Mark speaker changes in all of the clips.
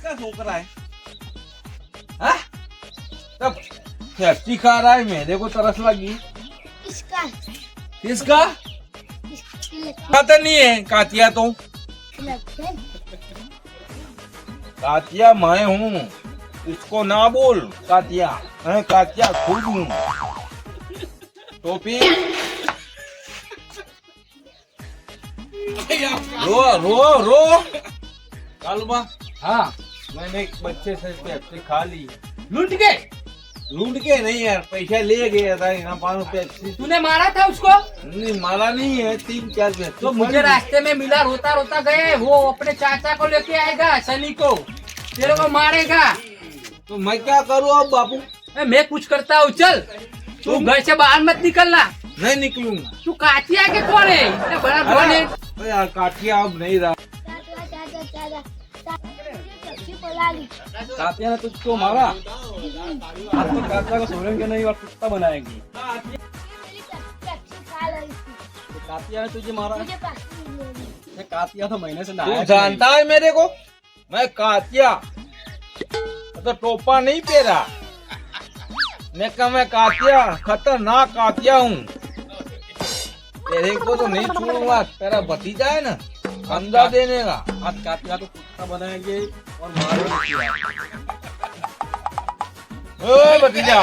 Speaker 1: किसका छोकरा है? हाँ? तब पेप्सी खा रहा है, मेरे को तरस लगी।
Speaker 2: इसका
Speaker 1: किसका? पता नहीं है कातिया तो। कातिया मैं हूँ, इसको ना बोल कातिया। मैं कातिया खुद हूँ। टोपी रो रो रो। कालबा,
Speaker 3: हाँ
Speaker 1: मैंने एक बच्चे से पेप्सी खा ली।
Speaker 3: लूट के
Speaker 1: लूट के नहीं यार, पैसा ले गया था यहाँ 5 पेप्सी।
Speaker 3: तूने मारा था उसको?
Speaker 1: नहीं मारा नहीं है, 3-4 पेप्सी।
Speaker 3: तो मुझे रास्ते में मिला, रोता रोता गए, वो अपने चाचा को लेके आएगा शनि को, तेरे को मारेगा।
Speaker 1: तो मैं क्या करूँ अब बाबू?
Speaker 3: मैं कुछ करता हूँ, चल तू घर से बाहर मत निकलना।
Speaker 1: नहीं निकलूंगा।
Speaker 3: तू कातिया के कौन है? इतना बड़ा कौन है?
Speaker 1: अरे यार काटिया अब नहीं रहा।
Speaker 4: कातिया ने तुझको मारा, आज तो कातिया को छोड़ेंगे नहीं और कुत्ता बनाएंगे। तो कातिया ने तुझे मारा, ये कातिया तो महीने से
Speaker 1: तू
Speaker 4: नहाया
Speaker 1: जानता है मेरे को? मैं कातिया तो टोपा नहीं पेरा। मैं कातिया, खतरनाक कातिया हूँ। तेरे को तो नहीं छोड़ूंगा, तेरा भतीजा है ना, अंडा देने का।
Speaker 4: आज कातिया को कुत्ता बनाएंगे और मारेंगे।
Speaker 1: ओ भतीजा,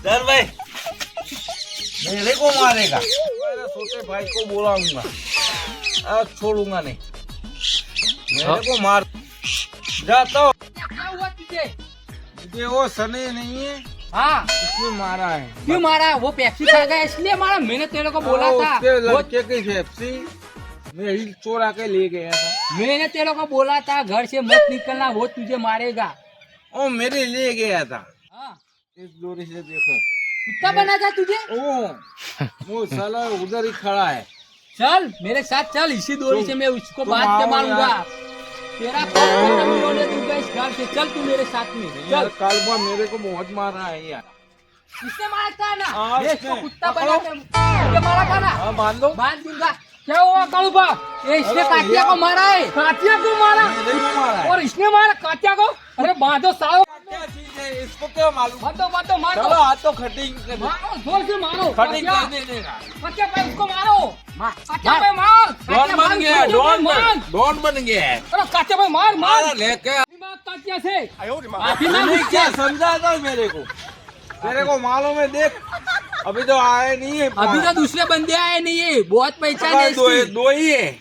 Speaker 1: डर भाई, मेरे को मारेगा। मेरे छोटे भाई को बुलाऊंगा, आज छोड़ूंगा नहीं। मेरे को मार जाता हूँ।
Speaker 3: क्या हुआ तुझे?
Speaker 1: मुझे वो सने नहीं है,
Speaker 3: हाँ
Speaker 1: उसने मारा है।
Speaker 3: क्यों मारा? वो पेप्सी खा गया इसलिए मारा? मैंने तेरे को बोला था।
Speaker 1: उसके
Speaker 3: वो
Speaker 1: लड़के की पेप्सी मेरी चोरा के ले गया था।
Speaker 3: मैंने तेरे को बोला था घर से मत निकलना, वो तुझे मारेगा।
Speaker 1: ओ मेरे ले गया था।
Speaker 3: हाँ,
Speaker 1: इस दूरी से देखो,
Speaker 3: कुत्ता बना था तुझे।
Speaker 1: वो साला उधर ही खड़ा है।
Speaker 3: चल मेरे साथ चल, इसी दूरी से मैं उसको
Speaker 1: तुम
Speaker 3: बात के
Speaker 1: आओ
Speaker 3: मारूंगा।
Speaker 1: यार।
Speaker 3: तेरा खत्म नहीं होने दूंगा इस घर से। चल तू मेरे साथ में
Speaker 1: यार
Speaker 3: चल।
Speaker 1: कालबा मेरे को बहुत मारा है यार।
Speaker 3: इसने मारा था ना?
Speaker 1: हाँ,
Speaker 3: मैं इसको
Speaker 1: इसने।
Speaker 3: कुत्ता
Speaker 1: पकड़ो।
Speaker 3: बना के मुझे मारा था ना?
Speaker 1: हाँ बांध दो।
Speaker 3: बांध दूंगा। क्या हुआ कालूबा? ये इसने
Speaker 1: अरे
Speaker 3: कातिया
Speaker 1: यार।
Speaker 3: को मारा है। कातिया को मारा
Speaker 1: मेरे को मारा है।
Speaker 3: और इसने मारा कातिया को। अरे बांधो सालो,
Speaker 1: क्या चीज है, इसको क्या मालूम?
Speaker 3: बांधो बांधो मारो।
Speaker 1: चलो हाथ तो खटिंग कर दे।
Speaker 3: मारो जोर से मारो।
Speaker 1: खटिंग
Speaker 3: कातिया,
Speaker 1: कर देने का।
Speaker 3: कातिया पे उसको मारो। कातिया पे मार।
Speaker 1: डॉन
Speaker 3: कातिया
Speaker 1: बन
Speaker 3: मार,
Speaker 1: गया,
Speaker 3: कातिया पे
Speaker 1: डॉन
Speaker 3: मार।
Speaker 1: डॉन बन गया है।
Speaker 3: अरे कातिया पे मार मार।
Speaker 1: मारा लेके
Speaker 3: दिमाग कातिया से। माफी
Speaker 1: तूने
Speaker 3: मांग
Speaker 1: क्या
Speaker 3: उससे।
Speaker 1: समझा था मेरे को? तेरे को मालूम है, देख अभी तो आए नहीं है।
Speaker 3: अभी तो दूसरे बंदे आए नहीं है, बहुत पहचान है इसकी।
Speaker 1: दो ही है।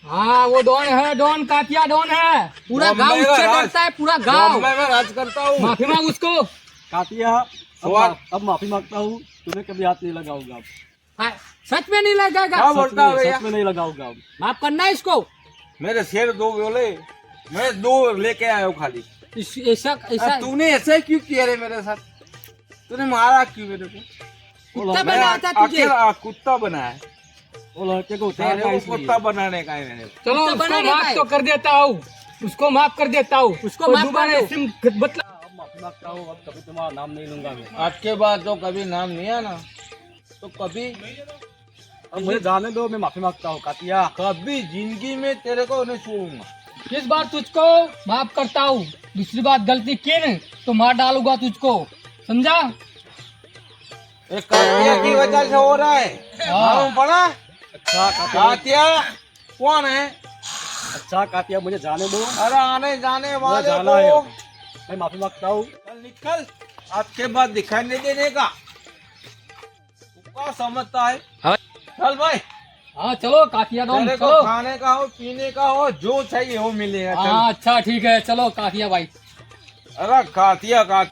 Speaker 3: हाँ वो डॉन है, डॉन कातिया डॉन है। पूरा गांव
Speaker 1: बॉम्बे का
Speaker 3: उससे
Speaker 1: राज।
Speaker 3: डरता है, पूरा गांव।
Speaker 1: बॉम्बे में राज करता हूँ।
Speaker 3: माफी मांग उसको।
Speaker 4: कातिया अब माफी मांगता हूँ, तुम्हें कभी हाथ नहीं लगाऊंगा।
Speaker 3: हाँ, सच में नहीं लगेगा।
Speaker 1: हाँ, बोलता है भैया।
Speaker 4: सच में नहीं लगाऊंगा।
Speaker 3: माफ करना है इसको।
Speaker 1: मेरे शेर 2 बोले, मैं 2 लेके आया हूँ खाली।
Speaker 3: ऐसा ऐसा
Speaker 1: तूने ऐसे क्यों किया रे मेरे साथ? तूने मारा क्यों मेरे को?
Speaker 3: कुत्ता बनाया था तुझे।
Speaker 1: अकेला कुत्ता बनाया।
Speaker 4: वो लड़के को
Speaker 1: तेरे
Speaker 4: उतारना
Speaker 1: को
Speaker 4: इसलिए।
Speaker 1: कुत्ता बनाने का है मैंने।
Speaker 3: चलो
Speaker 5: उसको
Speaker 3: बनाने का
Speaker 5: माफ
Speaker 3: है।
Speaker 5: तो कर देता हूँ, उसको माफ कर देता हूँ।
Speaker 3: उसको
Speaker 5: कोई
Speaker 3: माफ
Speaker 5: दोबारा
Speaker 3: कर दो।
Speaker 5: ऐसे मतलब
Speaker 4: अब माफी मांगता हूँ, अब कभी तुम्हारा नाम नहीं लूंगा मैं।
Speaker 1: आज के बाद तो कभी नाम नहीं आना, तो कभी
Speaker 4: अब मुझे जाने दो, मैं माफी मांगता हूँ कातिया।
Speaker 1: कभी जिंदगी में तेरे को नहीं छोड़ूंगा।
Speaker 5: इस बार तुझको माफ करता हूँ, दूसरी बात गलती की न तो मार डालूंगा तुझको, समझा?
Speaker 1: एक कातिया की वजह से हो रहा है, मालूम पड़ा?
Speaker 4: अच्छा कातिया,
Speaker 1: कातिया कौन है?
Speaker 4: अच्छा कातिया मुझे जाने दो,
Speaker 1: अरे आने जाने
Speaker 4: मुझे
Speaker 1: वाले
Speaker 4: जाना है।
Speaker 1: को
Speaker 4: मैं माफी मांगता हूँ।
Speaker 1: चल निकल, आज के बाद दिखाई नहीं देने का। तू क्या समझता है?
Speaker 3: हाँ।
Speaker 1: चल भाई,
Speaker 5: हाँ चलो कातिया डॉन
Speaker 1: तेरे को
Speaker 5: चलो।
Speaker 1: खाने का हो, पीने का हो, जो चाहिए वो मिलेगा। चल
Speaker 5: हाँ अच्छा ठीक है, चलो कातिया भाई।
Speaker 1: अरे कातिया का